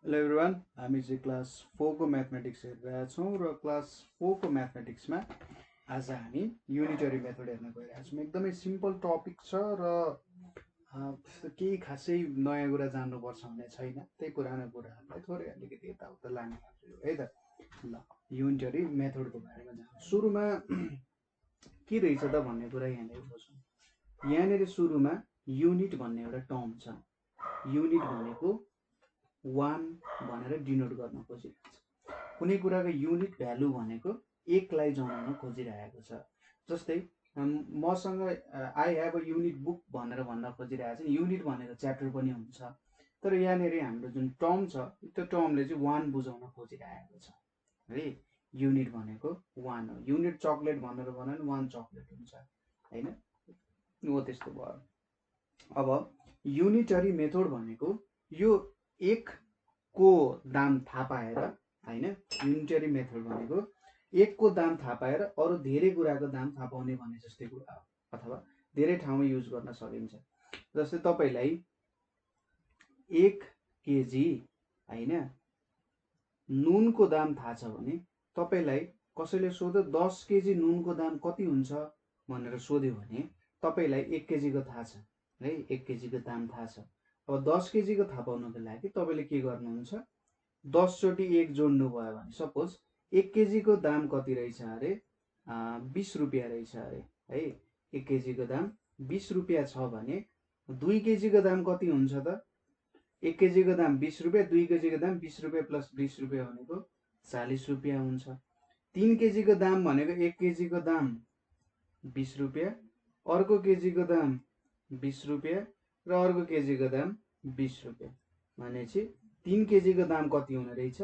Hello everyone, हामी चाहिँ class 4 को म्याथमेटिक्स हेरिरहेका छौँ र क्लास 4 को म्याथमेटिक्समा आज हामी युनिटरी मेथड हेर्न गइरहेका छौँ। एकदमै सिम्पल टपिक छ र त्यस्तो केही खासै नयाँ कुरा जान्नुपर्छ भन्ने छैन। त्यही पुरानो कुराहरूलाई थोरै अलिकति यताउता लाने है त। ल, युनिटरी मेथडको बारेमा जान्छौँ। सुरुमा के रहेछ त भन्ने कुरा यहाँनिर बुझौँ। यहाँनिर सुरुमा युनिट भन्ने एउटा टर्म छ। युनिट भनेको वान भनेर डिनोट गर्न खोजिरहेको छ। कुनै कुराको युनिट भ्यालु भनेको एकलाई जनाउन खोजिरहेको छ। जस्तै मसँग I have a unit book भनेर भन्न खोजिरहेको छ। युनिट भनेको च्याप्टर पनि हुन्छ, तर यहाँनिर हाम्रो जुन टर्म छ त्यो टर्मले चाहिँ वान बुझाउन खोजिरहेको छ है। युनिट भनेको वान हो। युनिट चक्लेट भनेर भन्यो भने वान चक्लेट हुन्छ होइन, हो त्यस्तो भयो। अब युनिटरी मेथड भनेको यो एक को दाम थाहा पाएर होइन, युनिटरी मेथड भनेको एकको दाम थाहा पाएर अरू धेरै कुराको दाम थाहा पाउने भने जस्तै कुरा हो, अथवा धेरै ठाउँमा युज गर्न सकिन्छ। जस्तै तपाईँलाई 1 केजी होइन नुनको दाम थाहा छ भने तपाईँलाई कसैले सोध्यो 10 केजी नुनको दाम कति हुन्छ भनेर सोध्यो भने तपाईँलाई 1 केजीको थाहा छ है, 1 केजीको दाम थाहा छ। अब 10 केजीको थाहा पाउनको लागि तपाईँले के गर्नुहुन्छ, 10 चोटि 1 जोड्नु भयो भने सपोज 1 केजीको दाम कति रहेछ अरे 20 रुपियाँ रहेछ अरे है। 1 केजीको दाम 20 रुपियाँ छ भने 2 केजीको दाम कति हुन्छ त? 1 केजीको दाम 20 रुपियाँ, 2 केजीको दाम 20 रुपियाँ प्लस 20 रुपियाँ भनेको 40 रुपियाँ हुन्छ। 3 केजीको दाम भनेको 1 केजीको दाम 20 रुपियाँ, अर्को केजीको दाम 20 रुपियाँ र अर्को केजीको दाम 20 रुपियाँ भनेपछि 3 केजीको दाम कति हुने रहेछ?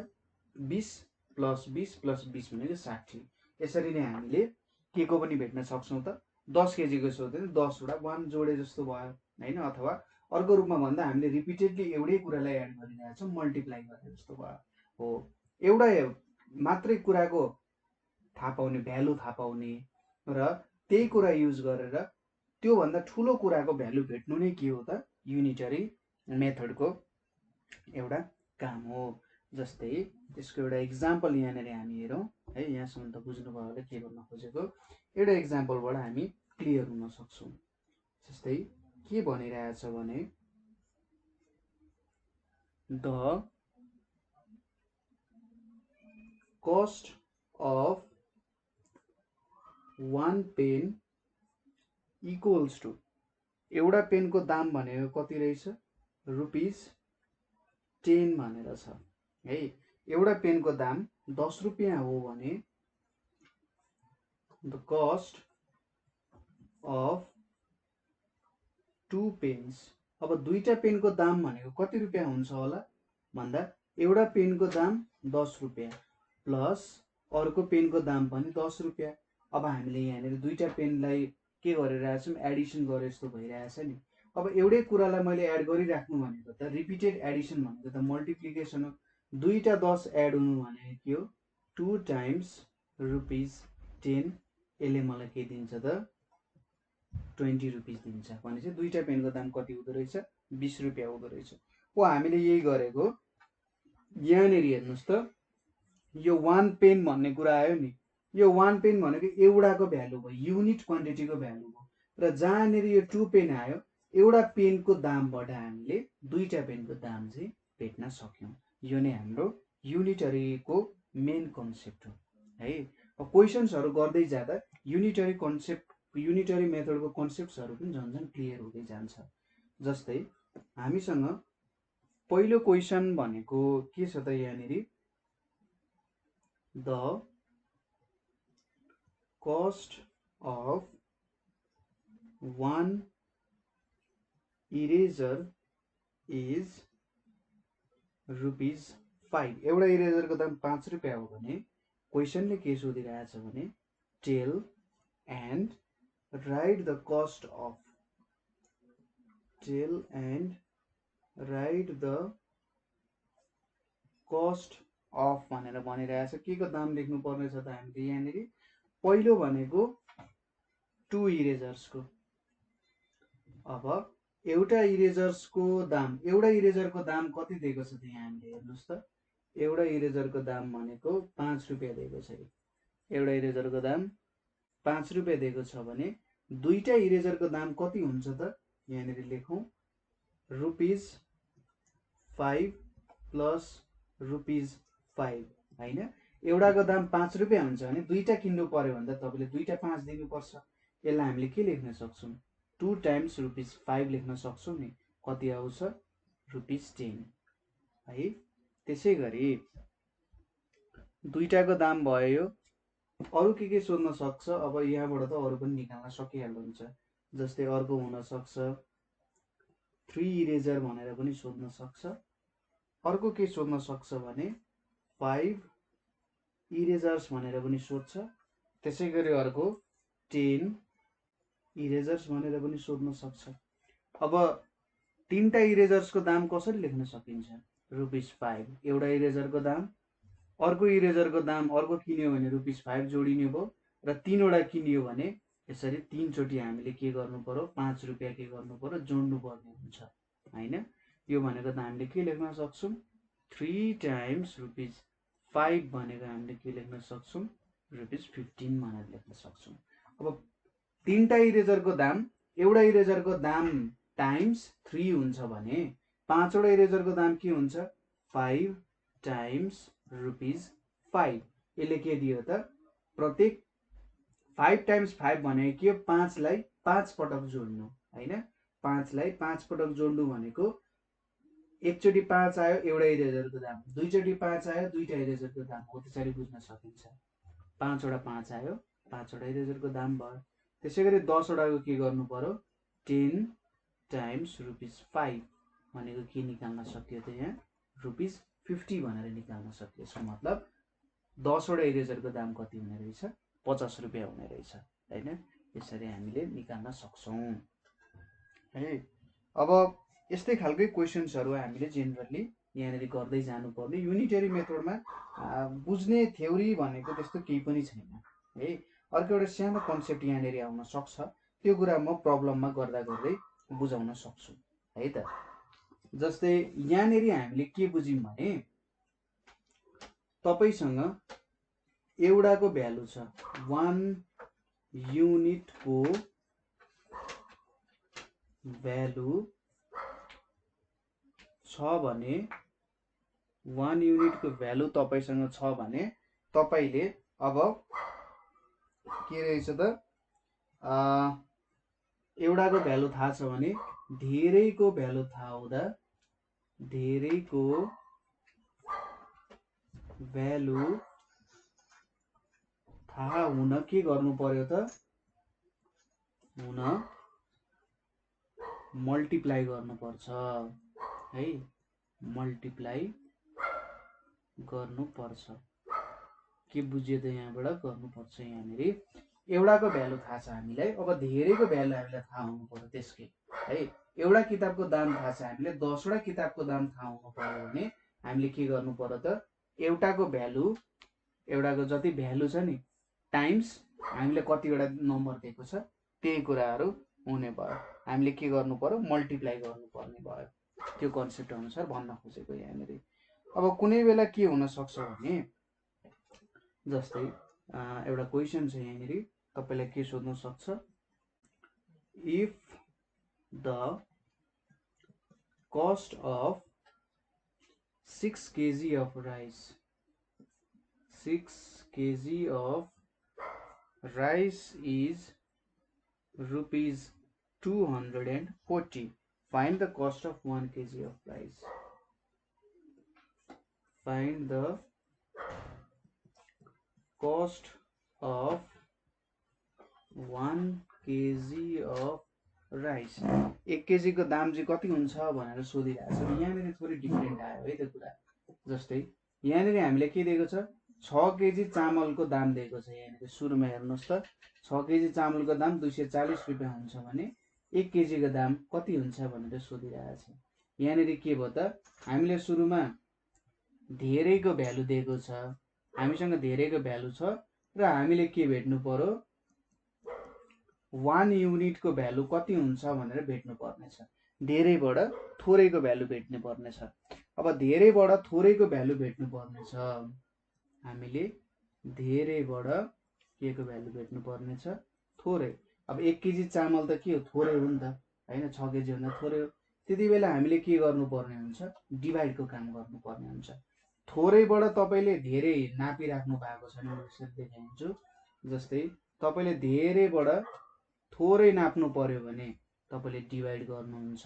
20 प्लस 20 प्लस 20 भनेको 60। यसरी नै हामीले के को पनि भेट्न सक्छौँ त? 10 केजीको सोध्यो भने 10 वटा 1 जोडे जस्तो भयो होइन, अथवा अर्को रूपमा भन्दा हामीले रिपिटेडली एउटै कुरालाई एड गरिरहेको छौँ, मल्टिप्लाई गरे जस्तो भयो हो। एउटा मात्रै कुराको थाहा पाउने, भ्यालु थाहा पाउने र त्यही कुरा युज गरेर त्योभन्दा ठुलो कुराको भ्यालु भेट्नु नै के हो त? युनिटरी मेथडको एउटा काम हो। जस्तै त्यसको एउटा इक्जाम्पल यहाँनिर हामी हेरौँ है। यहाँसम्म त बुझ्नुभयो होला के भन्न खोजेको। एउटा इक्जाम्पलबाट हामी क्लियर हुन सक्छौँ। जस्तै के भनिरहेछ भने the cost of 1 pen equals to, एउटा पेनको दाम भनेको कति रहेछ? ₹10 भनेर छ है। एउटा पेनको दाम 10 रुपियाँ हो भने द कस्ट अफ 2 पेन्स, अब दुईटा पेनको दाम भनेको कति रुपियाँ हुन्छ होला भन्दा एउटा पेनको दाम 10 रुपियाँ प्लस अर्को पेनको दाम पनि 10 रुपियाँ। अब हामीले यहाँनिर दुईटा पेनलाई के गरिरहेछौँ, एडिसन गरे जस्तो भइरहेछ नि। अब एउटै कुरालाई मैले एड गरिराख्नु भनेको त रिपिटेड एडिसन भनेको त मल्टिप्लिकेसन हो। दुईटा 10 एड हुनु भनेको के हो? 2 टाइम्स ₹10। यसले मलाई के दिन्छ त? 20 रुपिस दिन्छ भनेपछि दुईटा पेनको दाम कति हुँदो रहेछ? 20 रुपियाँ हुँदो रहेछ। हो, हामीले यही गरेको। यहाँनिर हेर्नुहोस् त, यो 1 पेन भन्ने कुरा आयो नि। यो 1 पेन भनेको एउटाको भ्यालु भयो, युनिट क्वान्टिटीको भ्यालु भयो। र जहाँनिर यो 2 पेन आयो, एउटा पेनको दामबाट हामीले दुईटा पेनको दाम चाहिँ भेट्न सक्यौँ। यो नै हाम्रो युनिटरीको मेन कन्सेप्ट हो है। क्वेसन्सहरू गर्दै जाँदा युनिटरी कन्सेप्ट, युनिटरी मेथडको कन्सेप्ट्सहरू पनि झन् क्लियर हुँदै जान्छ। जस्तै हामीसँग पहिलो क्वेसन भनेको के छ त? यहाँनिर the cost of 1 eraser is ₹5। एउटा इरेजरको दाम 5 रुपियाँ हो भने क्वेसनले के सोधिरहेछ भने tell and write the cost of, tell and write the cost of भनेर भनिरहेछ। के को दाम लेख्नु पर्ने छ त हामीले यहाँनिर? पहिलो भनेको 2 इरेजर्सको। अब एउटा इरेजर्सको दाम, एउटा इरेजरको दाम कति दिएको छ त यहाँ हामीले हेर्नुहोस् त। एउटा इरेजरको दाम भनेको 5 रुपियाँ दिएको छ। एउटा इरेजरको दाम 5 रुपियाँ दिएको छ भने दुईटा इरेजरको दाम कति हुन्छ त? यहाँनिर लेखौँ ₹5 प्लस ₹5 होइन। एउटाको दाम 5 रुपियाँ हुन्छ भने दुईटा किन्नु पर्यो भने त तपाईँले दुईटा 5 दिनुपर्छ। यसलाई हामीले के लेख्न सक्छौँ? 2 टाइम्स ₹5 लेख्न सक्छौँ नि। कति आउँछ? ₹10 है। त्यसै गरी दुईटाको दाम भयो यो। अरू के सोध्न सक्छ? अब यहाँबाट त अरू पनि निकाल्न सकिहाल्नुहुन्छ। जस्तै अर्को हुन सक्छ 3 इरेजर भनेर पनि सोध्न सक्छ। अर्को के सोध्न सक्छ भने 5 इरेजर्स भनेर पनि सोध्छ। त्यसै गरी अर्को 10 इरेजर्स भनेर पनि सोध्न सक्छ। अब तीनटा इरेजर्सको दाम कसरी लेख्न सकिन्छ? ₹5 एउटा इरेजरको दाम, अर्को इरेजरको दाम अर्को किन्यो भने ₹5 जोडिने भयो र तीनवटा किनियो भने यसरी तीनचोटि हामीले के गर्नु पर्यो? 5 रुपियाँ के गर्नु पर्यो? जोड्नु पर्ने हुन्छ हैन। यो भनेको त हामीले के लेख्न सक्छौँ? 3 टाइम्स ₹5 भनेको हामीले के लेख्न सक्छौँ? ₹15 भनेर लेख्न सक्छौँ। अब तीनटा इरेजरको दाम, एउटा इरेजरको दाम टाइम्स 3 हुन्छ भने पाँचवटा इरेजरको दाम के हुन्छ? 5 टाइम्स ₹5। यसले के दियो त? प्रत्येक 5 टाइम्स 5 भनेको के? 5 लाई 5 पटक जोड्नु हैन। 5 लाई 5 पटक जोड्नु भनेको एकचोटि 5 आयो एउटा इरेजरको दाम, दुईचोटि 5 आयो दुईटा इरेजरको दाम हो। त्यसरी बुझ्न सकिन्छ। 5 वटा 5 आयो, 5 वटा इरेजरको दाम भयो। त्यसै गरी 10 वटाको के गर्नु पर्यो? 10 टाइम्स ₹5 भनेको के निकाल्न सकियो त? यहाँ ₹50 भनेर निकाल्न सकियो। यसको मतलब 10 वटा इरेजरको दाम कति हुने रहेछ? 50 रुपियाँ हुने रहेछ हैन। यसरी हामीले निकाल्न सक्छौँ है। अब यस्तै खालकै क्वेशन्सहरू हामीले जेनरली यहाँनिर गर्दै जानुपर्ने। युनिटरी मेथडमा बुझ्ने थ्योरी भनेको त्यस्तो केही पनि छैन है। अर्को एउटा सानो कन्सेप्ट यहाँनिर आउन सक्छ, त्यो कुरा म प्रब्लममा गर्दा गर्दै बुझाउन सक्छु है त। जस्तै यहाँनिर हामीले के बुझ्यौँ भने तपाईसँग एउटाको भ्यालु छ, 1 युनिटको भ्यालु छ भने 1 युनिटको भ्यालु तपाईसँग छ भने तपाईले अब के रहेछ त? एउटाको भ्यालु थाहा छ भने धेरैको भ्यालु थाहा हुँदा धेरैको भ्यालु थाहा हुन के गर्नु पर्यो त? हुन मल्टिप्लाई गर्नुपर्छ है। मल्टिप्लाई गर्नुपर्छ। के बुझ्यो त? यहाँबाट गर्नुपर्छ। यहाँनिर एउटाको भ्यालु थाहा छ हामीलाई, अब धेरैको भ्यालु हामीलाई थाहा हुनु पर्यो त्यसकै है। एउटा किताबको दाम थाहा छ हामीलाई, 10 वटा किताबको दाम थाहा हुनु पर्यो भने हामीले के गर्नु पर्यो त? एउटाको भ्यालु, एउटाको जति भ्यालु छ नि टाइम्स हामीले कतिवटा नम्बर दिएको छ त्यही कुराहरू हुने भयो। हामीले के गर्नु पर्यो? मल्टिप्लाई गर्नुपर्ने भयो। त्यो कन्सेप्ट अनुसार भन्न खोजेको यहाँनिर। अब कुनै बेला के हुन सक्छ भने जस्तै एउटा क्वेशन छ यहाँनिर, तपाईलाई के सोध्न सक्छ? If the cost of 6 kg of rice, 6 kg of rice is ₹240. Find the cost of 1 kg of rice. Find the cost of 1 kg of rice. 1 KG को दाम चाहिँ कति हुन्छ भनेर सोधिरहेको छ। यहाँनिर थोरै डिफरेन्ट आयो है त्यो कुरा। जस्तै यहाँनिर हामीले के दिएको छ? 6 केजी चामलको दाम दिएको छ। यहाँनिर सुरुमा हेर्नुहोस् त, 6 केजी चामलको दाम 240 रुपियाँ हुन्छ भने 1 केजीको दाम कति हुन्छ भनेर सोधिरहेको छ। यहाँनिर के भयो त? हामीले सुरुमा धेरैको भ्यालु दिएको छ, हामीसँग धेरैको भ्यालु छ र हामीले के भेट्नु पर्यो? 1 युनिटको भ्यालु कति हुन्छ भनेर भेट्नु पर्ने छ। धेरैबाट थोरैको भ्यालु भेट्नु पर्नेछ। अब धेरैबाट थोरैको भ्यालु भेट्नु पर्नेछ, हामीले धेरैबाट के को भ्यालु भेट्नु पर्नेछ, थोरै। अब 1 केजी चामल त के हो, थोरै हो नि त हैन, 6 केजी भन्दा थोरै हो। त्यति बेला हामीले के गर्नुपर्ने हुन्छ, डिभाइडको काम गर्नुपर्ने हुन्छ। थोरैबाट तपाईँले धेरै नापिराख्नु भएको छ भने म यसरी देखाइदिन्छु। जस्तै तपाईँले धेरैबाट थोरै नाप्नु पर्यो भने तपाईँले डिभाइड गर्नुहुन्छ,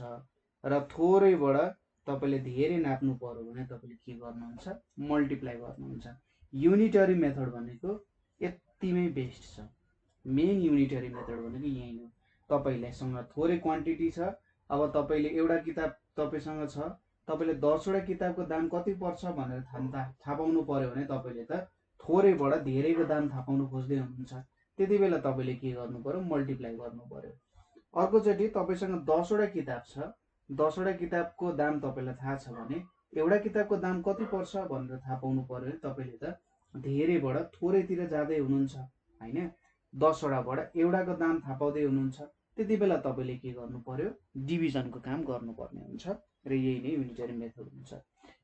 र थोरैबाट तपाईँले धेरै नाप्नु पर्यो भने तपाईँले के गर्नुहुन्छ, मल्टिप्लाई गर्नुहुन्छ। युनिटरी मेथड भनेको यतिमै बेस्ट छ। मेन युनिटरी मेथड भनेको यही हो। तपाईँसँग थोरै क्वान्टिटी छ, अब तपाईँले एउटा किताब तपाईँसँग छ, तपाईँले 10वटा किताबको दाम कति पर्छ भनेर थाहा पाउनु पर्यो भने तपाईँले त थोरैबाट धेरैको दाम थाहा पाउनु खोज्दै हुनुहुन्छ। त्यति बेला तपाईँले के गर्नु पर्यो, मल्टिप्लाई गर्नु पर्यो। अर्कोचोटि तपाईँसँग 10वटा किताब छ, 10वटा किताबको दाम तपाईँलाई थाहा छ भने एउटा किताबको दाम कति पर्छ भनेर थाहा पाउनु पर्यो भने तपाईँले त धेरैबाट थोरैतिर जाँदै हुनुहुन्छ हैन, 10वटाबाट एउटाको दाम थाहा पाउँदै हुनुहुन्छ। त्यति बेला तपाईँले के गर्नु पर्यो, डिभिजनको काम गर्नुपर्ने हुन्छ, र यही नै युनिटरी मेथड हुन्छ।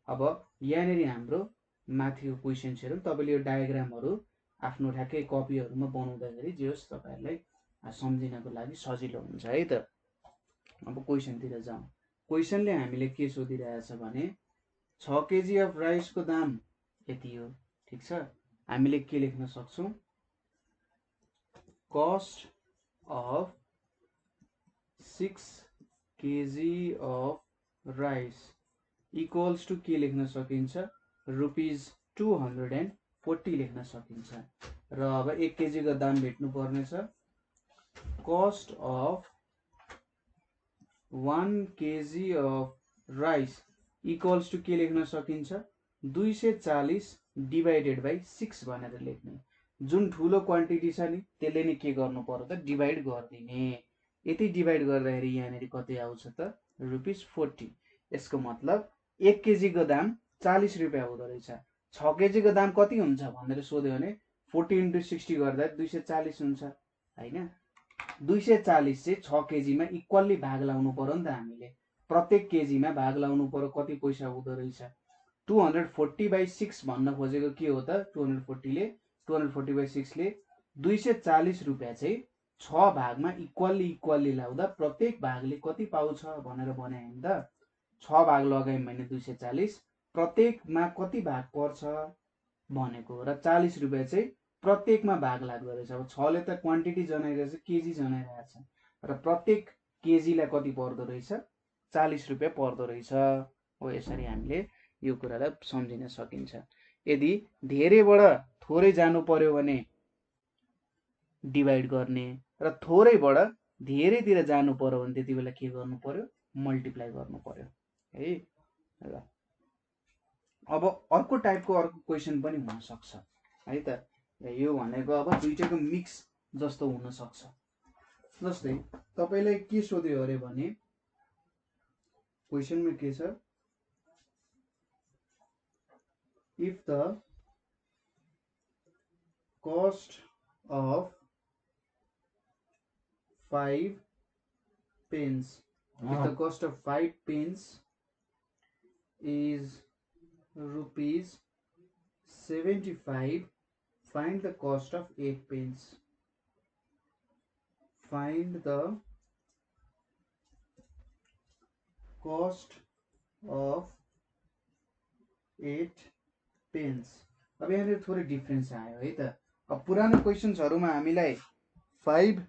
अब यहाँनिर हाम्रो माथिको क्वेसन हेरौँ। तपाईँले यो डायग्रामहरू आफ्नो ठ्याक्कै कपीहरूमा बनाउँदाखेरि जे होस् तपाईँहरूलाई सम्झिनको लागि सजिलो हुन्छ है त। अब क्वेसनतिर जाउँ। क्वेसनले हामीले के सोधिरहेछ भने 6 केजी अफ राइसको दाम यति हो, ठिक छ। हामीले के लेख्न सक्छौँ, cost of 6 KG of rice equals to के लेख्न सकिन्छ, ₹240 लेख्न सकिन्छ। र अब 1 केजीको दाम भेट्नु पर्नेछ, cost of 1 KG of rice equals to के लेख्न सकिन्छ, 240 डिभाइडेड बाई 6 भनेर लेख्ने। जुन ठुलो क्वान्टिटी छ नि त्यसले नै के गर्नु पर्यो त, डिभाइड गरिदिने। यति डिभाइड गर्दाखेरि यहाँनिर कति आउँछ त, ₹40। यसको मतलब 1 केजीको दाम 40 रुपियाँ हुँदो रहेछ। 6 केजीको दाम कति हुन्छ भनेर सोध्यो भने 40 × 60 गर्दा 240 हुन्छ हैन। 240 चाहिँ 6 केजीमा इक्वल्ली भाग लाउनु पर्यो नि त हामीले। प्रत्येक केजीमा भाग लाउनु पर्यो, कति पैसा हुँदो रहेछ। 240/6 भन्न खोजेको के हो त, 240/6 ले 240 रुपियाँ चाहिँ 6 भागमा इक्वल्ली लाउँदा प्रत्येक भागले कति पाउँछ भनेर बनायो नि त। 6 भाग लगायौँ भने 240, प्रत्येकमा कति भाग पर्छ भनेको, र 40 रुपियाँ चाहिँ प्रत्येकमा भाग लाग्दो रहेछ। अब 6 ले त क्वान्टिटी जनाइरहेछ, केजी जनाइरहेछ, र प्रत्येक केजीलाई कति पर्दो रहेछ, 40 रुपियाँ पर्दो रहेछ हो। यसरी हामीले यो कुरालाई सम्झिन सकिन्छ। यदि धेरैबाट थोरै जानु पर्यो भने डिभाइड गर्ने, र थोरैबाट धेरैतिर जानु पर्यो भने त्यति बेला के गर्नु पर्यो, मल्टिप्लाई गर्नु पर्यो है। ल अब अर्को टाइपको अर्को क्वेसन पनि हुन सक्छ है त। यो भनेको अब दुईटैको मिक्स जस्तो हुन सक्छ। जस्तै तपाईलाई के सोध्यो अरे भने क्वेसनमा के छ, if the cost of 5 pence, if the cost of 5 pence is ₹75, find the cost of 8 pence. Find the cost of 8 pens. अब यहाँनिर थोरै डिफ्रेन्स आयो है त। अब पुरानो क्वेसन्सहरुमा हामीलाई 5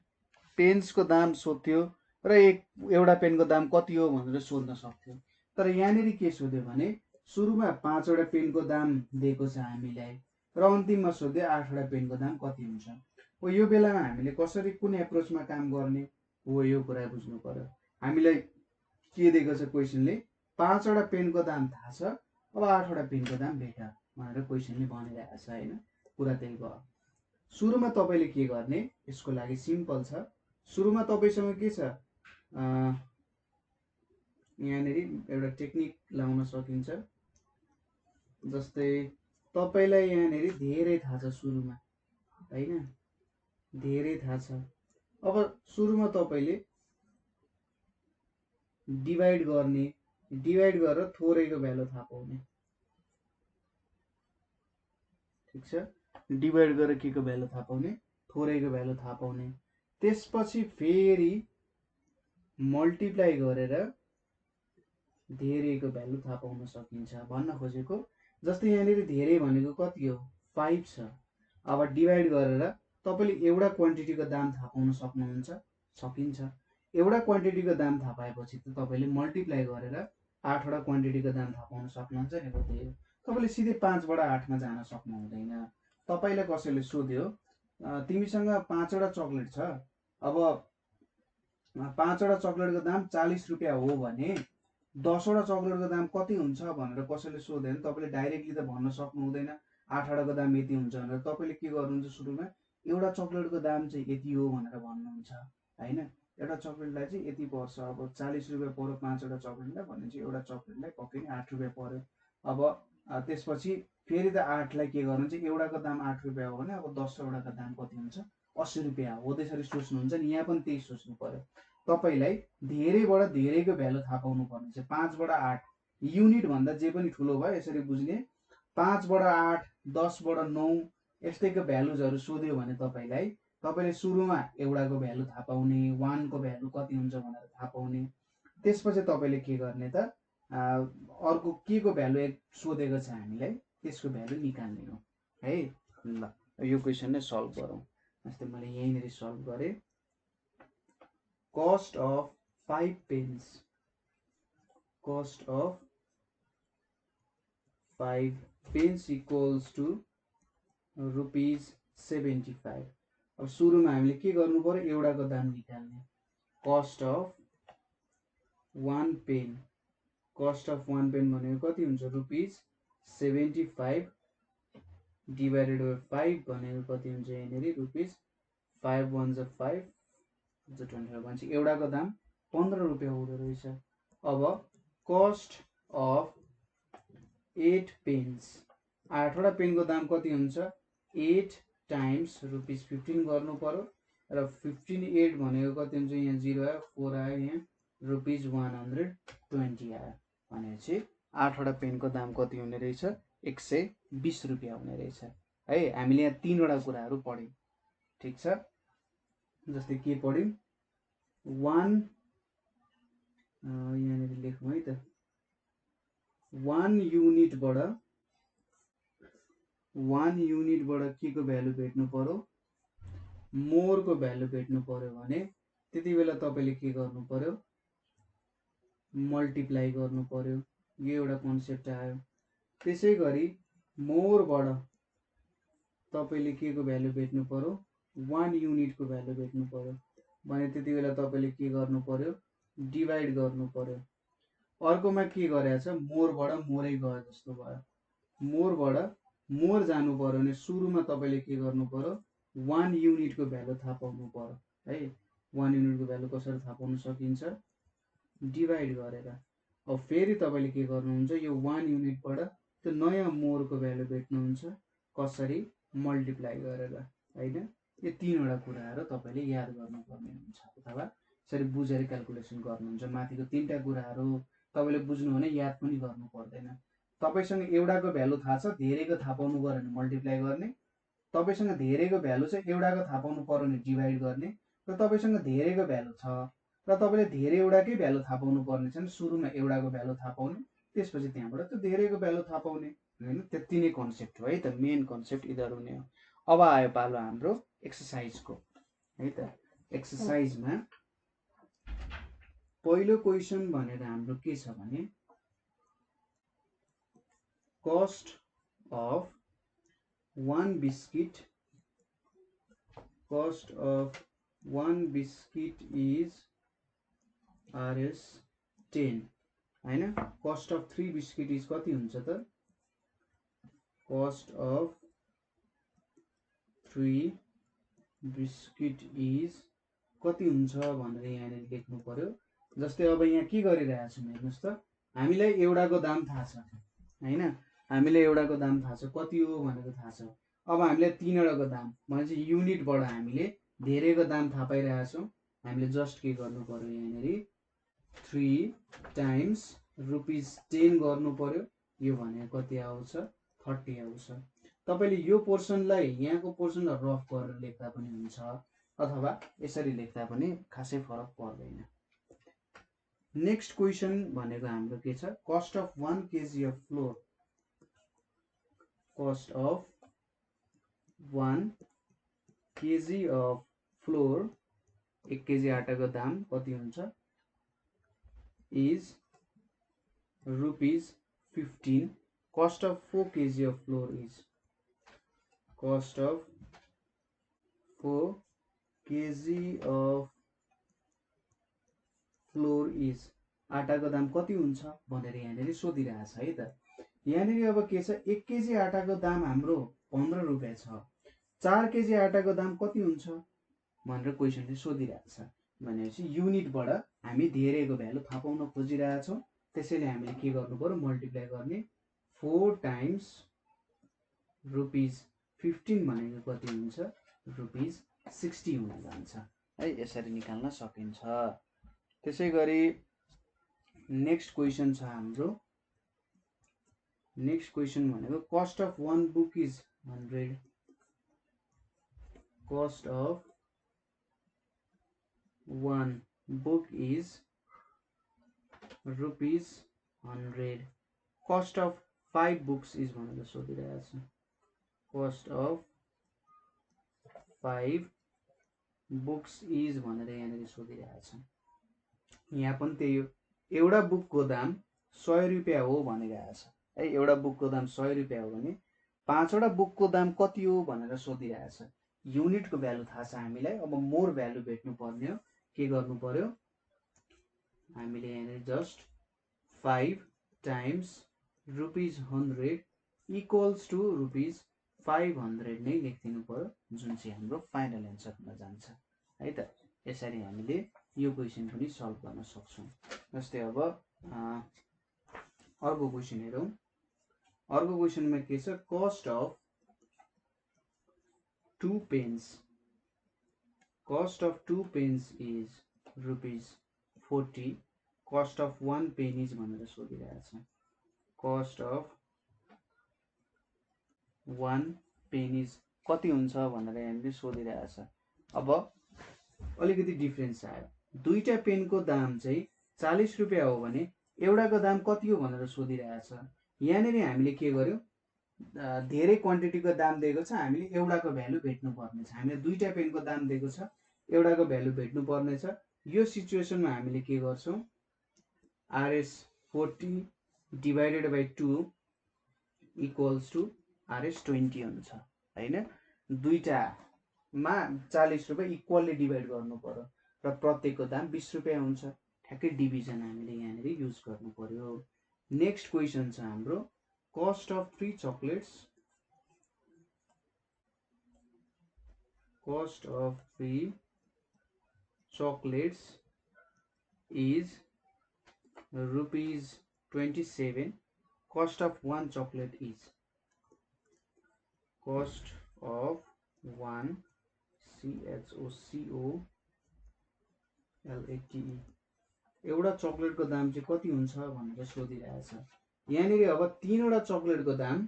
पेन्सको दाम सोध्थ्यो र एउटा पेनको दाम कति हो भनेर सोध्न सक्थ्यो। तर यहाँनिर के सोध्यो भने सुरुमा 5 वटा पेनको दाम दिएको छ हामीलाई, र अन्तिममा सोध्यो 8 वटा पेनको दाम कति हुन्छ। हो यो बेलामा हामीले कसरी कुन एप्रोचमा काम गर्ने हो यो कुरा बुझ्नु पर्यो। हामीलाई के दिएको छ क्वेसनले, 5 वटा पेनको दाम थाहा छ, अब 8 वटा पेनको दाम भेट भनेर क्वेसनले भनिरहेको छ हैन। कुरा त्यही भयो। सुरुमा तपाईले के गर्ने, यसको लागि सिम्पल छ। सुरुमा तपाईसँग के छ, यहाँनिर एउटा टेक्निक लाउन सकिन्छ। जस्तै तपाईलाई यहाँनिर धेरै थाहा छ सुरुमा हैन, धेरै थाहा छ। अब सुरुमा तपाईले डिभाइड गर्ने, डिभाइड गरेर थोरैको भ्यालु थाहा पाउने। ठिक छ, डिभाइड गरेर के को भ्यालु थाहा पाउने, थोरैको भ्यालु थाहा पाउने। त्यसपछि फेरि मल्टिप्लाई गरेर धेरैको भ्यालु थाहा पाउन सकिन्छ भन्न खोजेको। जस्तै यहाँनिर धेरै भनेको कति हो, 5 छ। अब डिभाइड गरेर तपाईले एउटा क्वान्टिटीको दाम थाहा पाउन सक्नुहुन्छ, सकिन्छ। एउटा क्वान्टिटीको दाम थाहा पाएपछि त तपाईले मल्टिप्लाई गरेर 8 वटा क्वान्टिटीको दाम थाहा पाउन सक्नुहुन्छ नि। त्यही हो, तपाईले सिधै 5 बाट 8 मा जान सक्नु हुँदैन। तपाईलाई कसैले सोध्यो तिमीसँग 5 वटा चकलेट छ, अब 5 वटा चकलेटको दाम 40 रुपियाँ हो भने 10 वटा चकलेटको दाम कति हुन्छ भनेर कसैले सोध्यो भने तपाईले डाइरेक्टली त भन्न सक्नु हुँदैन 8 वटाको दाम यति हुन्छ भनेर। तपाईले के गर्नुहुन्छ, सुरुमा एउटा चकलेटको दाम चाहिँ यति हो भनेर भन्नुहुन्छ हैन। एउटा चकलेटलाई चाहिँ यति पर्छ, अब 40 रुपियाँ पर्यो 5 वटा चकलेटलाई भनेपछि एउटा चकलेटलाई पक्कै नै 8 रुपियाँ पर्यो। अब त्यसपछि फेरि त 8 लाई के गर्नुहुन्छ, एउटाको दाम 8 रुपियाँ हो भने अब 10 वटाको दाम कति हुन्छ, 80 रुपियाँ हो। त्यसरी सोच्नुहुन्छ नि, यहाँ पनि त्यही सोच्नु पर्यो। तपाईलाई धेरैबाट धेरैको भ्यालु थाहा पाउनु पर्ने छ। 5 बाट 8 युनिट भन्दा जे पनि ठुलो भयो यसरी बुझ्ने। 5 बाट 8, 10 बाट 9 यस्तैको भ्यालुजहरू सोध्यो भने तपाईले सुरुमा एउटाको भ्यालु थाहा पाउने, 1 को भ्यालु कति हुन्छ भनेर थाहा पाउने। त्यसपछि तपाईले के गर्ने त, अर्को के को भ्यालु सोधेको छ हामीलाई त्यसको भ्यालु निकाल्ने हो है। ल यो क्वेसन नै सल्भ गरौँ। जस्तै मैले यहीँनिर सल्भ गरेँ। cost of 5 pence, cost of 5 pence equals to ₹75। अब सुरुमा हामीले के गर्नु पर्यो, एउटाको दाम निकाल्ने। cost of 1 pen, cost of 1 pen भनेको कति हुन्छ, ₹75 डिभाइडेड बाइ 5 भनेको कति हुन्छ, यहाँनिर ₹5 1 जा 5 25 भनेपछि एउटाको दाम 15 रुपियाँ हुँदो रहेछ। अब कस्ट अफ 8 पेन्स, 8 वटा पेनको दाम कति हुन्छ, 8 टाइम्स ₹15 गर्नु पर्यो र 15 8 भनेको कति हुन्छ, यहाँ 0 आयो, 4 आयो, यहाँ ₹120 आयो भनेपछि 8 वटा पेनको दाम कति हुने रहेछ, 120 रुपियाँ हुने रहेछ है। हामीले यहाँ 3 वटा कुराहरू पढ्यौँ। ठिक छ, जस्तै के पढ्यौँ, 1 यहाँनिर लेखौँ है त, 1 युनिटबाट के को भ्यालु भेट्नु पर्यो, मोरको भ्यालु भेट्नु पर्यो भने त्यति बेला तपाईले के गर्नु पर्यो, मल्टिप्लाई गर्नु पर्यो। यो एउटा कन्सेप्ट आयो। त्यसै गरी मोरबाट तपाईले के को भ्यालु भेट्नु पर्यो, 1 युनिटको भ्यालु भेट्नु पर्यो भने त्यति बेला तपाईले के गर्नु पर्यो, डिभाइड गर्नु पर्यो। अर्कोमा के गरेछ, मोरबाट मोरै गयो जस्तो भयो। मोरबाट मोर जानु पर्यो भने सुरुमा तपाईले के गर्नु पर्यो, 1 युनिटको भ्यालु थाहा पाउनु पर्यो है। 1 युनिटको भ्यालु कसरी थाहा पाउन सकिन्छ, डिभाइड गरेर। अब फेरि तपाईले के गर्नुहुन्छ, यो 1 युनिटबाट त्यो नयाँ मोरको भ्यालु भेट्नुहुन्छ, कसरी, मल्टिप्लाई गरेर हैन। यो 3 वटा कुराहरू तपाईले याद गर्नुपर्ने हुन्छ अथवा यसरी बुझेर क्याल्कुलेसन गर्नुहुन्छ। माथिको 3टा कुराहरू तपाईले बुझ्नु भने याद पनि गर्नु पर्दैन। तपाईसँग एउटाको भ्यालु थाहा छ, धेरैको थाहा पाउनु पर्यो भने मल्टिप्लाई गर्ने। तपाईसँग धेरैको भ्यालु छ, एउटाको थाहा पाउनु पर्यो भने डिभाइड गर्ने। र तपाईसँग धेरैको भ्यालु छ र तपाईले धेरै एउटाकै भ्यालु थाहा पाउनु पर्ने छ भने सुरुमा एउटाको भ्यालु थाहा पाउने, त्यसपछि त्यहाँबाट त्यो धेरैको भ्यालु थाहा पाउने हैन। त्यति नै कन्सेप्ट हो है त, मेन कन्सेप्ट यिनीहरू नै हो। अब आयो पालो हाम्रो एक्सरसाइजको है त। एक्सरसाइजमा पहिलो क्वेसन भनेर हाम्रो के छ भने, cost of 1 biscuit, cost of 1 biscuit is Rs10 हैन। कस्ट अफ 3 बिस्किट इज कति हुन्छ त, कस्ट अफ 3 बिस्किट इज कति हुन्छ भनेर यहाँनिर लेख्नु पर्यो। जस्तै अब यहाँ के गरिरहेको छौँ हेर्नुहोस् त, हामीलाई एउटाको दाम थाहा छ हैन, हामीलाई एउटाको दाम थाहा छ, कति हो भनेको थाहा छ। अब हामीले 3 वटाको दाम भनेपछि युनिटबाट हामीले धेरैको दाम थाहा पाइरहेका छौँ। हामीले जस्ट के गर्नु पर्यो, यहाँनिर 3 टाइम्स ₹10 गर्नु पर्यो। यो भनेको कति आउँछ 30 आउँछ। तपाईले यो पोर्सनलाई यहाँको पोर्सनलाई रफ गरेर लेख्दा पनि हुन्छ अथवा यसरी लेख्दा पनि खासै फरक पर्दैन। नेक्स्ट क्वेशन भनेको हाम्रो के छ cost of 1 KG of floor. Cost of 1 KG of floor 1 KG आटाको दाम कति हुन्छ is ₹15। Cost of 4 kg of flour is cost of 4 kg of flour is आटाको दाम कति हुन्छ भनेर यहाँनिर सोधिरहेछ है त। यहाँनिर अब के छ 1 केजी आटाको दाम हाम्रो 15 रुपैयाँ छ। 4 केजी आटाको दाम कति हुन्छ भनेर क्वेशनले सोधिरहेछ। भनेपछि युनिटबाट हामी धेरैको भ्यालु थाहा पाउन खोजिरहेछौँ। त्यसैले हामीले के गर्नु पर्यो मल्टिप्लाई गर्ने 4 टाइम्स ₹15 भनेको कति हुन्छ ₹60 हुन जान्छ है। यसरी निकाल्न सकिन्छ। त्यसैगरी नेक्स्ट क्वेशन छ हाम्रो। नेक्स्ट क्वेशन भनेको cost of 1 book is 100। Cost of 1 book is ₹100। Cost of 5 books is भनेर सोधिरहेछ। कस्ट अफ 5 बुक्स इज भनेर यहाँनिर सोधिरहेछ। यहाँ पनि त्यही हो एउटा बुकको दाम 100 रुपैयाँ हो भनिरहेछ है। एउटा बुकको दाम 100 रुपैयाँ हो भने 5 वटा बुकको दाम कति हो भनेर सोधिरहेछ। युनिटको भ्यालु थाहा छ हामीलाई। अब मोर भ्यालु भेट्नु पर्ने हो। के गर्नु पर्यो हामीले यहाँनिर जस्ट 5 टाइम्स ₹100 इक्वल्स टु ₹500 नै लेखिदिनु पर्यो जुन चाहिँ हाम्रो फाइनल एन्सर हुन जान्छ है त। यसरी हामीले यो क्वेशन पनि सल्भ गर्न सक्छौँ। जस्तै अब अर्को क्वेशन हेरौँ। अर्को क्वेशनमा के छ cost of 2 pens. Cost of 2 pens is ₹40। Cost of 1 pen is भनेर सोधिरहेछ। कस्ट अफ 1 पेन इज कति हुन्छ भनेर यहाँनिर सोधिरहेछ। अब अलिकति डिफरेन्स आयो। दुईटा पेनको दाम चाहिँ 40 रुपैयाँ हो भने एउटाको दाम कति हो भनेर सोधिरहेछ। यहाँनिर हामीले के गर्यो धेरै क्वान्टिटीको दाम दिएको छ। हामीले एउटाको भ्यालु भेट्नु पर्ने छ। हामीले दुईटा पेनको दाम दिएको छ एउटाको भ्यालु भेट्नु पर्ने छ। यो सिचुएसनमा हामीले के गर्छौँ RS40 divided by 2 equals to RS20 हुन्छ हैन। दुईटामा 40 रुपैयाँ इक्वल्ली डिवाइड गर्नु पर्यो र प्रत्येकको दाम 20 रुपैयाँ हुन्छ। ठ्याक्कै डिभिजन हामीले यहाँनिर युज गर्नु पर्यो। नेक्स्ट क्वेशन छ हाम्रो cost of 3 chocolates. Cost of 3 chocolates is ₹27. Cost of 1 chocolate is cost of 1 CHOCOLATE एउटा चकलेटको दाम चाहिँ कति हुन्छ भनेर सोधिरहेछ। यहाँनिर अब 3 वटा चकलेटको दाम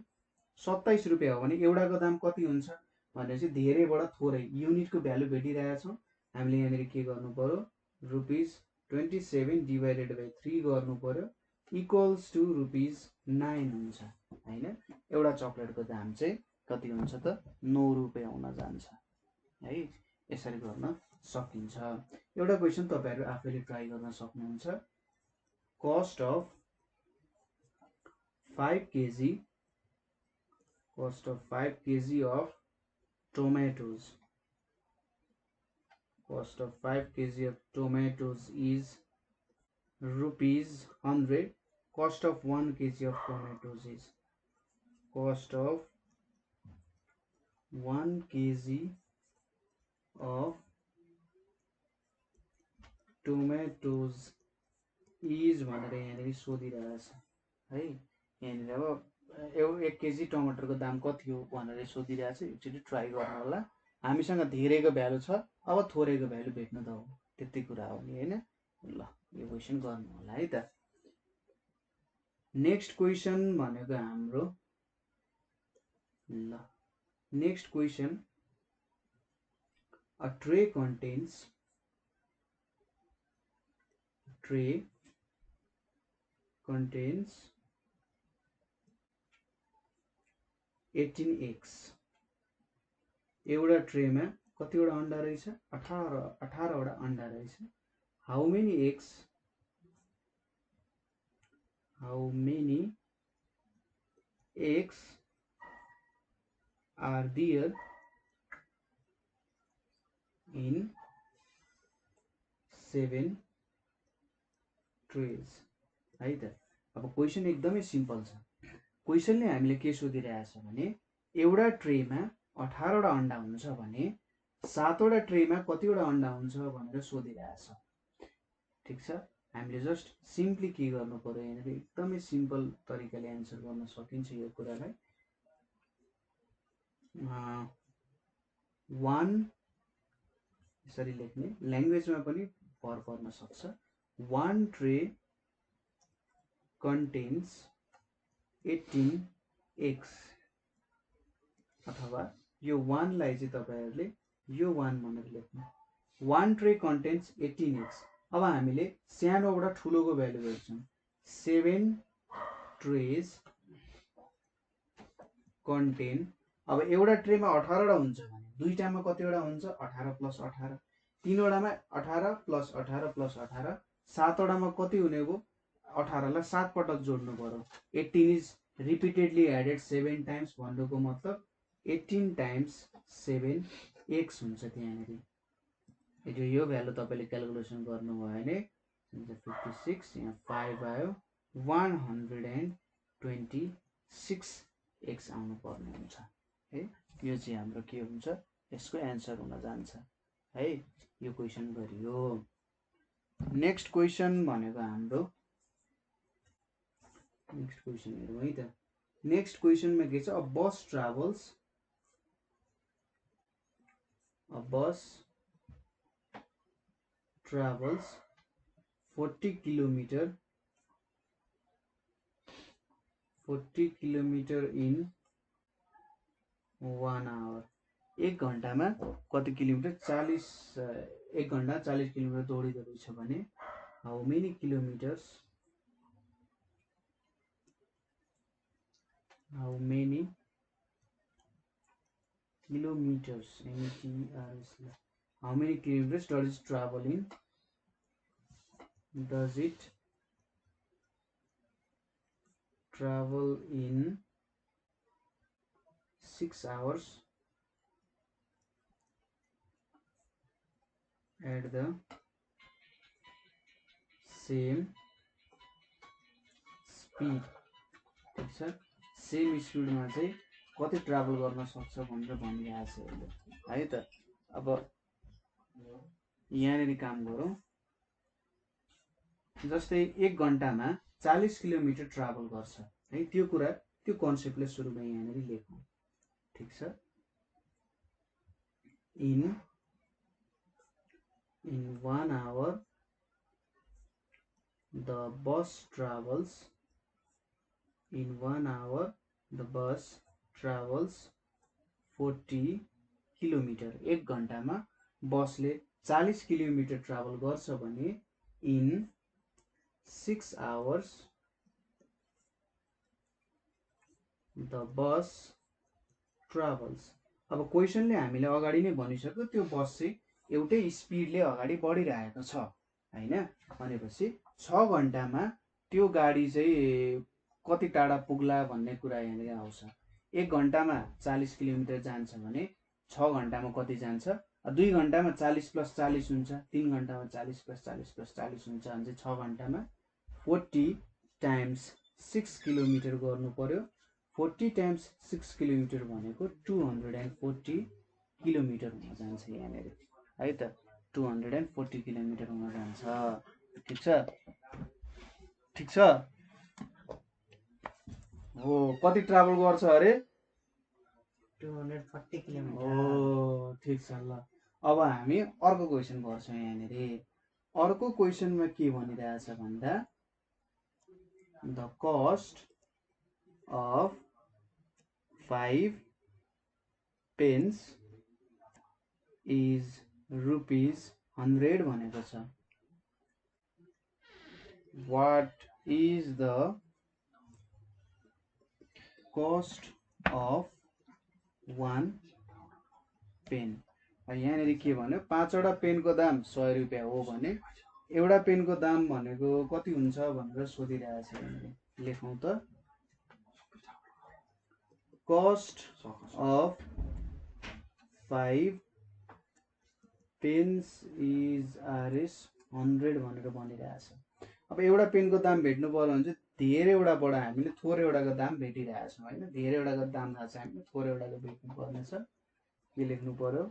27 रुपैयाँ हो भने एउटाको दाम कति हुन्छ भनेर चाहिँ धेरैबाट थोरै युनिटको भ्यालु भेटिरहेछौँ। हामीले यहाँनिर के गर्नु पर्यो ₹27 डिवाइडेड बाइ 3 गर्नु पर्यो इक्वल्स टु ₹9 हुन्छ हैन। एउटा चकलेटको दाम चाहिँ कति हुन्छ त 9 रुपैयाँ हुन जान्छ है। यसरी गर्न सकिन्छ। एउटा क्वेशन तपाईहरु आफैले ट्राई गर्न सक्नुहुन्छ। Cost of 5 KG cost of 5 kg of tomatoes. Cost of 5 kg of tomatoes is ₹100. Cost of 1 kg of tomatoes is cost of 1 kg of tomatoes is भनेर यहाँनिर सोधिरहेछ है। यहाँनिर अब 1 केजी टमाटरको दाम कति हो भनेर सोधिरहेछ। एकचोटि ट्राई गर्नु होला। हामीसँग धेरैको भ्यालु छ अब थोरैको भ्यालु भेट्नु त हो त्यति कुरा हो नि हैन। ल यो क्वेसन गर्नु होला है त। नेक्स्ट क्वेसन भनेको हाम्रो ल next question a tray contains 18 eggs। एउटा ट्रेमा कतिवटा अंडा रहेछ 18 वटा अंडा रहेछ। how many eggs are there in 7 trays है त। अब क्वेसन एकदमै सिम्पल छ। क्वेसनले हामीले के सोधिरहेछ भने एउटा ट्रेमा 18 वटा अंडा हुन्छ भने 7 वटा ट्रेमा कतिवटा अंडा हुन्छ भनेर सोधिरहेछ। ठीक छ, हामीले जस्ट सिम्पली के गर्नु पर्यो यहाँनिर एकदमै सिम्पल तरिकाले एन्सर गर्न सकिन्छ यो कुरालाई। 1 यसरी लेख्ने, ल्याङ्ग्वेजमा पनि फरक पर्न सक्छ। 1 tray contains 18 eggs अथवा यो 1 लाई चाहिँ तपाईहरुले यो 1 भनेर लेख्नु। 1 tray contains 18 eggs। अब हामीले सानोबाट ठुलोको भ्यालु गर्छौं। 7 trays contain, अब एउटा ट्रेमा 18 वटा हुन्छ भने दुईटामा कतिवटा हुन्छ 18 + 18, तीनवटामा 18 + 18 + 18, 7 वटामा कति हुने भो 18 लाई 7 पटक जोड्नु पर्यो। 18 इज रिपिटेडली एडेड 7 टाइम्स भन्नुको मतलब 18 टाइम्स 7 x हुन्छ त्यहाँनेरि। यो भ्यालु तपाईले क्याल्कुलेसन गर्नुभयो भने 56, यहाँ 5 आयो, 126 x आउनु पर्ने हुन्छ है। यो चाहिँ हाम्रो के हुन्छ, यसको एन्सर हुन जान्छ है। यो क्वेसन गरियो। नेक्स्ट क्वेसन भनेको हाम्रो नेक्स्ट क्वेसन हेरौँ है त। नेक्स्ट क्वेसनमा के छ, a bus travels 40 kilometre in 1 hour. 1 घण्टामा कति किलोमिटर 1 घण्टा 40 किलोमिटर दौडिँदो रहेछ भने how many kilometres does it travel in 6 hours at the same speed। ठीक छ, सेम स्पिडमा चाहिँ कति ट्राभल गर्न सक्छ भनेर भनिरहेछ है त। अब यहाँनेरि काम गरौँ। जस्तै 1 घण्टामा 40 किलोमिटर ट्राभल गर्छ है, त्यो कुरा त्यो कन्सेप्टले सुरुमा यहाँनेरि लेखौँ। ठीक छ, in 1 hour the bus travels 40 kilometre. 1 घण्टामा बसले 40 किलोमिटर ट्राभल गर्छ भने in 6 hours the bus travels। अब क्वेसनले हामीले अगाडि नै भनिसक्यो त्यो बस चाहिँ एउटै स्पिडले अगाडि बढिरहेको छ हैन। भनेपछि 6 घण्टामा त्यो गाडी चाहिँ कति टाढा पुग्ला भन्ने कुरा यहाँनिर आउँछ। 1 घण्टामा 40 किलोमिटर जान्छ भने 6 घण्टामा कति जान्छ, 2 घण्टामा 40 + 40 हुन्छ, 3 घण्टामा 40 + 40 + 40 हुन्छ भने 6 घण्टामा 40 टाइम्स 6 किलोमिटर गर्नु पर्यो। 40 टाइम्स 6 किलोमिटर भनेको 240 किलोमिटर हुन जान्छ यहाँनेरि है त। 240 किलोमिटर हुन जान्छ। ठीक छ, ठीक छ। हो कति ट्राभल गर्छ अरे 240 किलोमिटर। हो ठीक छ। ल अब हामी अर्को क्वेसन गर्छौं यहाँनेरि। अर्को क्वेसनमा के भनिरहेछ भन्दा the cost of 5 pens is ₹100 भनेको छ। What is the cost of 1 pen. यहाँनिर के भन्यो 5वटा पेनको दाम 100 रुपियाँ हो भने एउटा पेनको दाम भनेको कति हुन्छ भनेर सोधिरहेछ। लेखौँ त कस्ट अफ 5 पेन्स इज ₹100 भनेर भनिरहेछ। अब एउटा पेनको दाम भेट्नु पर्यो भने चाहिँ धेरैवटाबाट हामीले थोरैवटाको दाम भेटिरहेछौँ होइन। धेरैवटाको दाम थाहा छ हामीले थोरैवटाको भेट्नु पर्नेछ। के लेख्नु पर्यो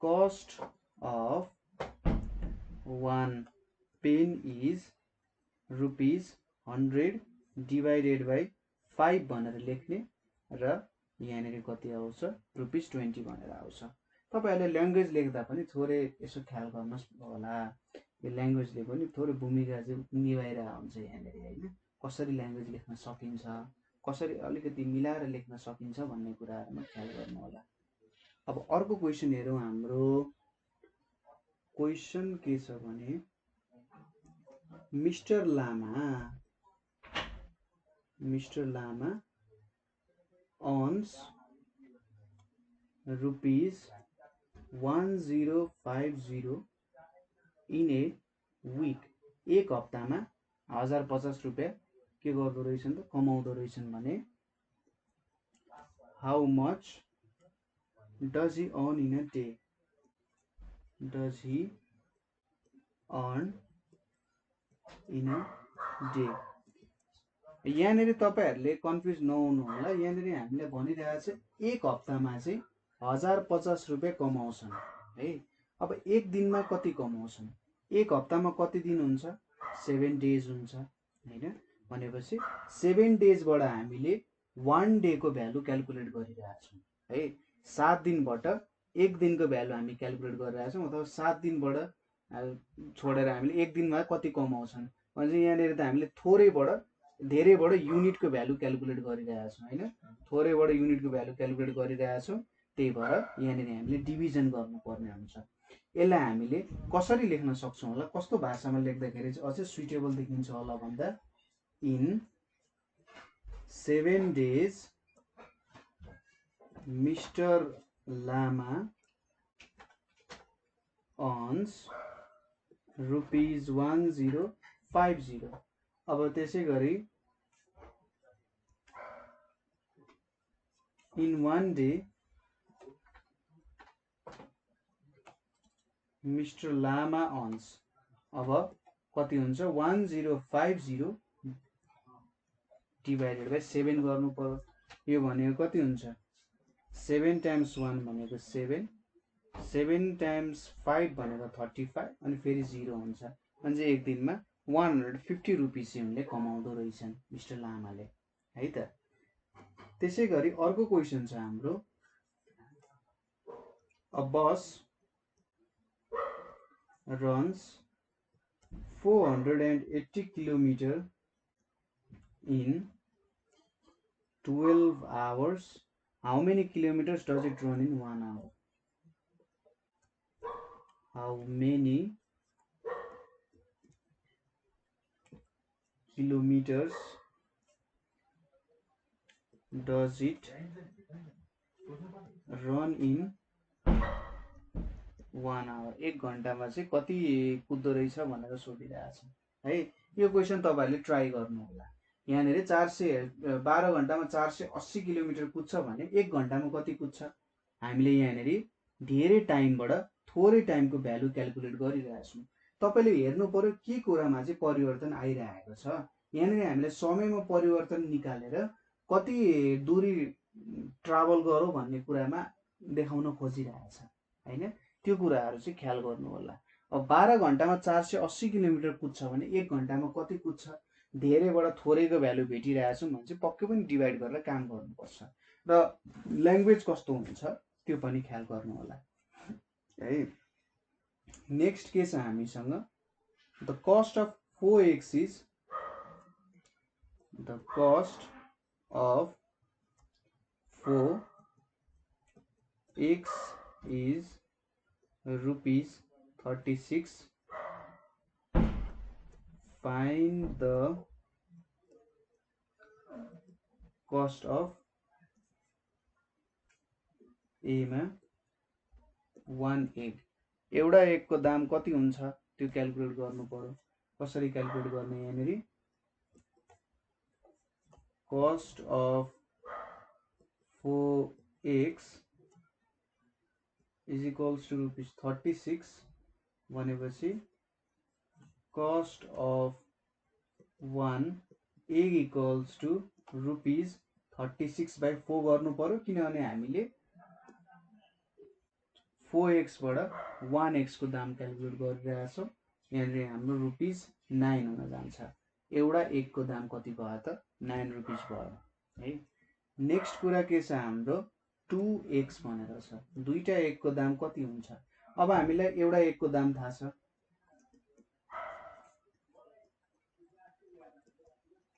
cost of 1 pen is ₹100 divided by 5 भनेर लेख्ने र यहाँनिर कति आउँछ ₹20 भनेर आउँछ। तपाईहरुले ल्याङ्ग्वेज लेख्दा पनि थोरै यसो ख्याल गर्नुहोस् होला। यो ल्याङ्ग्वेजले पनि थोरै भूमिका चाहिँ निभाइरहेको हुन्छ यहाँनिर होइन। कसरी ल्याङ्ग्वेज लेख्न सकिन्छ, कसरी अलिकति मिलाएर लेख्न सकिन्छ भन्ने कुराहरुमा ख्याल गर्नु होला। अब अर्को क्वेशन हेरौँ। हाम्रो क्वेशन के छ भने mister Lama earns ₹1050 in a week. एक हप्तामा 1050 रुपियाँ के गर्दो रहेछन् त कमाउँदो रहेछन् भने how much does he earn in a day. Does he earn in a day. यहाँनिर तपाईहरुले कन्फ्युज नहुनु होला। यहाँनिर हामीले भनिरहेको छ एक हप्तामा चाहिँ 1050 रुपियाँ कमाउँछन् है। अब एक दिनमा कति कमाउँछन्, एक हप्तामा कति दिन हुन्छ 7 डेज हुन्छ हैन। भनेपछि 7 डेजबाट हामीले 1 डे को भ्यालु क्याल्कुलेट गरिरहेका छौं है। 7 दिनबाट एक दिनको भ्यालु हामी क्याल्कुलेट गरिरहेका छौं अथवा 7 दिनबाट छोडेर हामीले एक दिनमा कति कमाउँछन् भने यहाँनिर त हामीले थोरैबाट धेरैबाट युनिटको भ्यालु क्याल्कुलेट गरिरहेका छौं हैन। थोरैबाट युनिटको भ्यालु क्याल्कुलेट गरिरहेका छौं। त्यही भएर यहाँनिर हामीले डिभिजन गर्नुपर्ने हुन्छ। यसलाई हामीले कसरी लेख्न सक्छौं होला, कस्तो भाषामा लेख्दाखेरि चाहिँ अझै सुइटेबल देखिन्छ होला भन्दा in 7 days mister Lama earns ₹1050। अब त्यसै गरी in 1 day mister Lama earns. अब कति हुन्छ 1050 डिभाइडेड बाई 7 गर्नु पर्यो। यो भनेको कति हुन्छ 7 टाइम्स 1 भनेको 7, 7 टाइम्स 5 भनेको 35 अनि फेरि 0 हुन्छ। अनि एक दिनमा 150 रुपैयाँ उनले कमाउँदो रहेछन् मिस्टर लामाले है त। त्यसै गरी अर्को क्वेशन छ हाम्रो a bus runs 480 kilometers in 12 hours. How many kilometers does it run in 1 hour? How many kilometers does it run in 1 hour? एक घण्टामा चाहिँ कति कुद्दो रहेछ भनेर सोधिरहेछ है। यो क्वेशन तपाईहरुले ट्राई गर्नु होला। यहाँनिर 12 घण्टामा 480 किलोमिटर कुद्छ भने एक घण्टामा कति कुद्छ। हामीले यहाँनिर धेरै टाइमबाट थोरै टाइमको भ्यालु क्याल्कुलेट गरिरहेछौं। तपाईले हेर्नु पर्यो के कुरामा चाहिँ परिवर्तन आइरहेको छ। यहाँनिर हामीले समयमा परिवर्तन निकालेर कति दूरी ट्राभल गरौँ भन्ने कुरामा देखाउन खोजिरहेछ हैन। त्यो कुराहरु चाहिँ ख्याल गर्नु होला। अब 12 घण्टामा 480 किलोमिटर कुद्छ भने एक घण्टामा कति कुद्छ। धेरैबाट थोरैको भ्यालु भेटिरहेछौं भने चाहिँ पक्कै पनि डिभाइड गरेर काम गर्नुपर्छ र ल्याङ्ग्वेज कस्तो हुन्छ त्यो पनि ख्याल गर्नु होला है। नेक्स्ट के छ हामीसँग the cost of 4x is the cost of 4x is rupees 36. Find the cost of A मा 1 egg. एउटा एगको दाम कति हुन्छ त्यो क्याल्कुलेट गर्नु पर्यो. कसरी क्याल्कुलेट गर्ने यहाँनेरि cost of 4x is equals to rupees 36 भनेपछि cost of 1 egg equals to rupees 36 by 4 गर्नु पर्यो किनभने हामीले 4x बाट 1x को दाम क्याल्कुलेट गरिरहेका छौं. यहाँनिर हाम्रो रुपीस 9 हुन जान्छ. एउटा एग को दाम कति भयो त 9 रुपीस भयो है. नेक्स्ट कुरा के छ हाम्रो 2x भनेर छ. दुईटा एग को दाम कति हुन्छ. अब हामीलाई एउटा एग को दाम थाहा छ.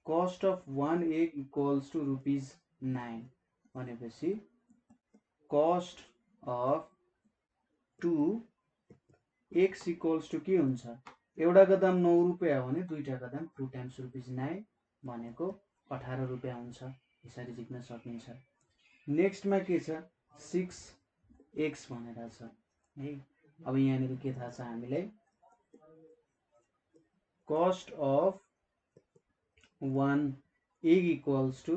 cost of 1 egg equals to rupees 9 भनेपछि cost of 2x equals to के हुन्छ. एउटाको दाम 9 रुपैयाँ हो भने दुईटाको दाम 2 times rupees 9 भनेको 18 रुपैयाँ हुन्छ. यसरी लेख्न सकिन्छ. नेक्स्ट मा के छ 6x भनेर छ है. अब यहाँनिर के थाहा छ हामीलाई cost of 1 egg equals to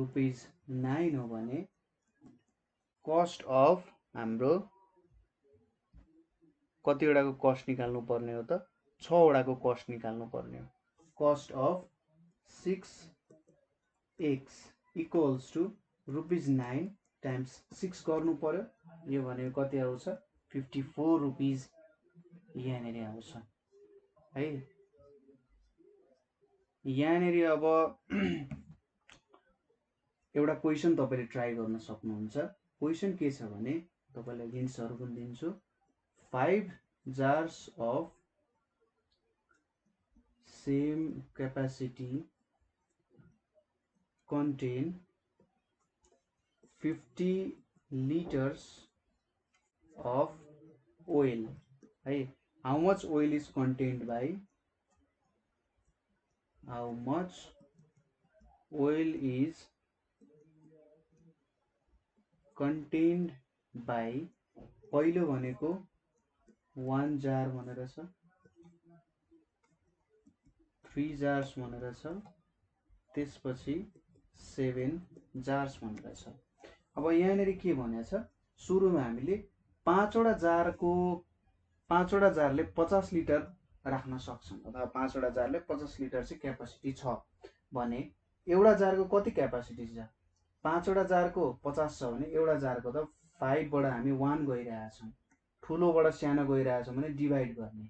rupees 9 हो भने cost of हाम्रो कतिवटाको कस्ट निकाल्नु पर्ने हो त 6 वटाको कस्ट निकाल्नु पर्ने हो. cost of 6x equals to rupees 9 times 6 गर्नु पर्यो. यो भनेको कति आउँछ 54 रुपीस यहाँनेरि आउँछ है. यहाँनेरि अब एउटा क्वेशन तपाईले ट्राई गर्न सक्नुहुन्छ. क्वेशन के छ भने तपाईलाई हिन्ट्सहरु पनि दिन्छु. 5 jars of same capacity contain 50 liters of oil. Hey, how much oil is contained by? How much oil is contained by? पहिलो भनेको 1 jar भनेर छ. 3 jars भनेर छ. त्यसपछि 7 jars भनेर छ. अब यहाँनेरि के भनेको छ सुरुमा हामीले 5 वटा जारले 50 लिटर राख्न सक्छौं अथवा 5 वटा जारले 50 लिटर चाहिँ क्यापासिटी छ भने एउटा जारको कति क्यापासिटी छ 5 वटा जारको 50 छ भने एउटा जारको त 5 बाट हामी 1 गइरहेका छौं. ठुलोबाट सानो गइरहेका छौं भने डिभाइड गर्ने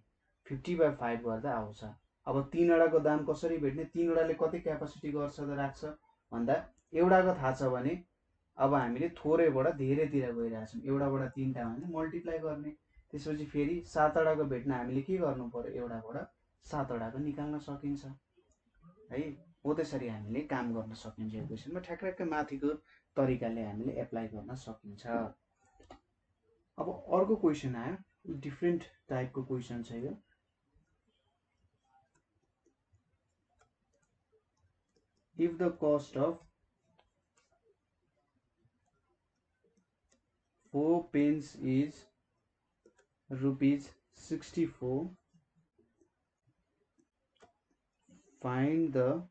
50 by 5 गर्दा आउँछ. अब 3 वटाको दाम कसरी भेट्ने 3 वटाले कति क्यापासिटी गर्छ त राख्छ भन्दा एउटाको थाहा छ भने अब हामीले थोरैबाट धेरैतिर गइरहेका छौं. एउटाबाट 3 टा भने मल्टिप्लाई गर्ने. त्यसपछि फेरि 7 वटाको भेट्न हामीले के गर्नु पर्यो एउटाबाट 7 वटाको निकाल्न सकिन्छ है. हो त्यसरी हामीले काम गर्न सकिन्छ. यो क्वेशनमा ठ्याक्कै माथिको तरिकाले हामीले एप्लाई गर्न सकिन्छ. अब अर्को क्वेशन आयो. डिफरेन्ट टाइपको क्वेशन छ यो. if the cost of 4 pence is rupees 64, find the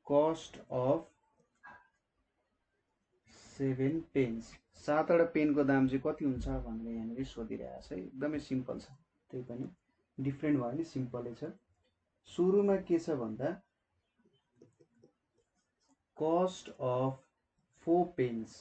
cost of 7 pence. 7 वटा पेनको दाम चाहिँ कति हुन्छ भनेर यहाँनिर सोधिरहेको छ. एकदमै सिम्पल छ. त्यही पनि डिफरेन्ट भयो नि सिम्पलै छ. सुरुमा के छ भन्दा cost of 4 pence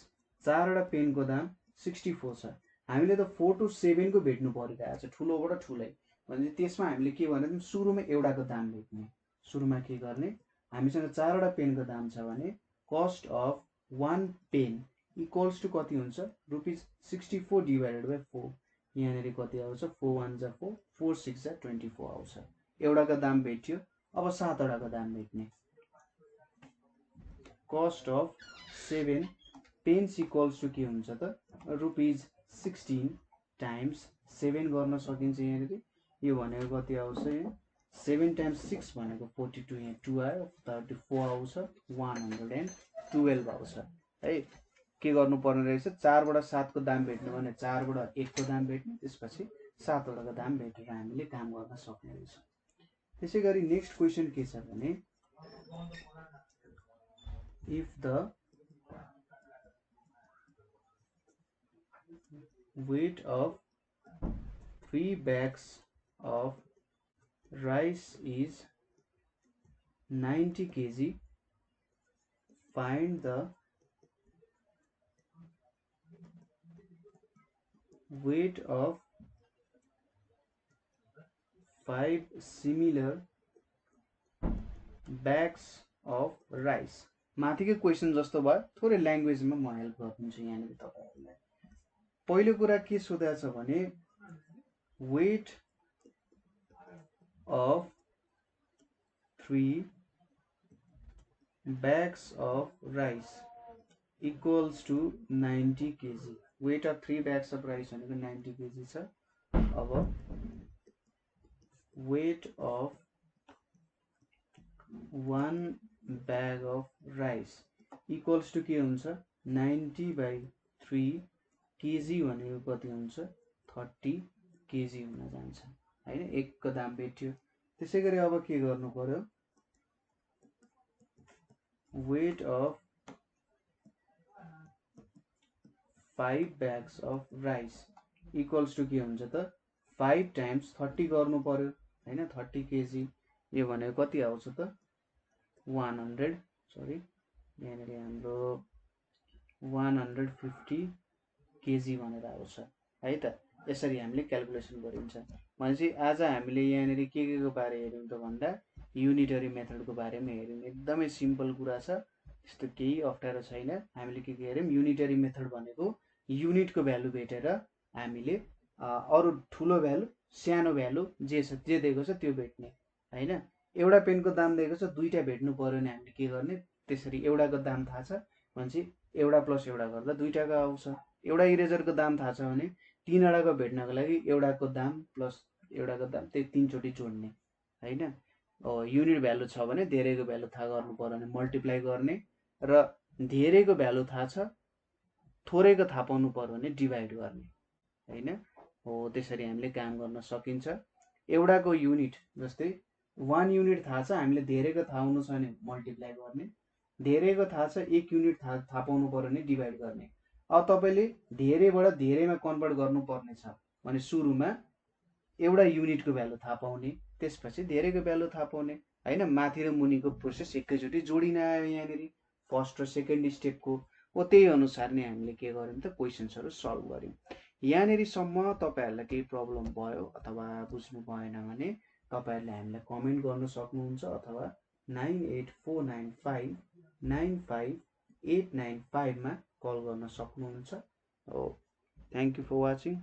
4 वटा पेनको दाम 64 छ. हामीले त 4 to 7 को भेट्नु परिरहेको छ ठुलोबाट ठुलै. भने त्यसमा हामीले के भने सुरुमा एउटाको दाम भेट्ने. सुरुमा के गर्ने हामीसँग 4 वटा पेनको दाम छ भने cost of 1 pen equals to कति हुन्छ रुपीस 64 divided by 4. यहाँनिर कति आउँछ 4 1 जा 4 4 6 जा 24 आउँछ। एउटाको दाम भेट्यो। अब 7 वटाको दाम भेट्ने। Cost of 7 pens equals to के हुन्छ त ₹16 टाइम्स 7 गर्न सकिन्छ। यहाँनिर यो भनेको कति आउँछ यहाँ 7 टाइम्स 6 भनेको 42 यहाँ 2 आयो 34 आउँछ 112 आउँछ है। के गर्नुपर्ने रहेछ 4 बाट 7 को दाम भेट्नु भने 4 बाट 1 को दाम भेट्ने त्यसपछि 7 वटाको दाम भेटेर हामीले काम गर्न सक्ने रहेछ। त्यसैगरी नेक्स्ट क्वेशन के छ भने if the weight of 3 bags of rice is 90 kg, find the weight of 5 similar bags of rice। माथिको क्वेशन जस्तो भयो थोरै ल्याङ्ग्वेजमा म हेल्प गर्छु यहाँनिर तपाईहरुलाई। पहिलो कुरा के सोधेको छ भने weight of 3 bags of rice equals to 90 kg। weight of 3 bags of rice भनेको 90 kg छ। अब weight of 1 bag of rice equals to के हुन्छ 90/3 kg भनेको कति हुन्छ 30 kg हुन जान्छ हैन। एक को दाम भेट्यो। त्यसैगरी अब के गर्नु पर्यो weight of 5 bags of rice equals to के हुन्छ त 5 times 30 गर्नु पर्यो हैन 30 kg। यो भनेको कति आउँछ त 100 सरी यहाँनिर हाम्रो 150 kg भनेर आउँछ है त। यसरी हामीले क्याल्कुलेसन गरिन्छ। भनेपछि आज हामीले यहाँनिर के को बारे हेर्यौं त भन्दा युनिटरी मेथडको बारेमा हेर्यौं। एकदमै सिम्पल कुरा छ, त्यस्तो केही अप्ठ्यारो छैन। हामीले के हेर्यौं युनिटरी मेथड भनेको युनिटको भ्यालु भेटेर हामीले अरु ठुलो भ्यालु सानो भ्यालु जे दिएको छ त्यो भेट्ने हैन। एउटा पेनको दाम दिएको छ दुईटा भेट्नु पर्यो भने हामीले के गर्ने त्यसरी एउटाको दाम थाहा छ भनेपछि एउटा प्लस एउटा गर्दा दुईटाको आउँछ। एउटा इरेजरको दाम थाहा छ भने तीनवटाको भेट्नको लागि एउटाको दाम प्लस एउटाको दाम त्यही तीन चोटी जोड्ने हैन। युनिट भ्यालु छ भने धेरैको भ्यालु थाहा गर्नु पर्यो भने मल्टिप्लाई गर्ने र धेरैको भ्यालु थाहा छ थोरैको थाहा पाउनु पर्यो भने डिभाइड गर्ने हैन। हो त्यसरी हामीले काम गर्न सकिन्छ। एउटाको युनिट जस्तै 1 युनिट थाहा छ हामीले धेरैको थाहा हुनु छ भने मल्टिप्लाई गर्ने, धेरैको थाहा छ 1 युनिट थाहा पाउनु पर्यो भने डिभाइड गर्ने। अब तपाईले धेरैबाट धेरैमा कन्भर्ट गर्नुपर्ने छ भने सुरुमा एउटा युनिटको भ्यालु थाहा पाउने त्यसपछि धेरैको भ्यालु थाहा पाउने हैन। माथि र मुनिको प्रोसेस एकैचोटी जोडिन आयो यहाँनिर फर्स्ट र सेकेन्ड स्टेपको हो। त्यही अनुसार नै हामीले के गर्यौं त क्वेशन्सहरु सल्भ गर्यौं। यहाँनिर सम्म तपाईहरुलाई केही प्रब्लम भयो अथवा बुझ्नु भएन भने तपाईहरुले हामीलाई कमेन्ट गर्न सक्नुहुन्छ अथवा 9849595895 मा कल गर्न सक्नुहुन्छ। Thank you for watching.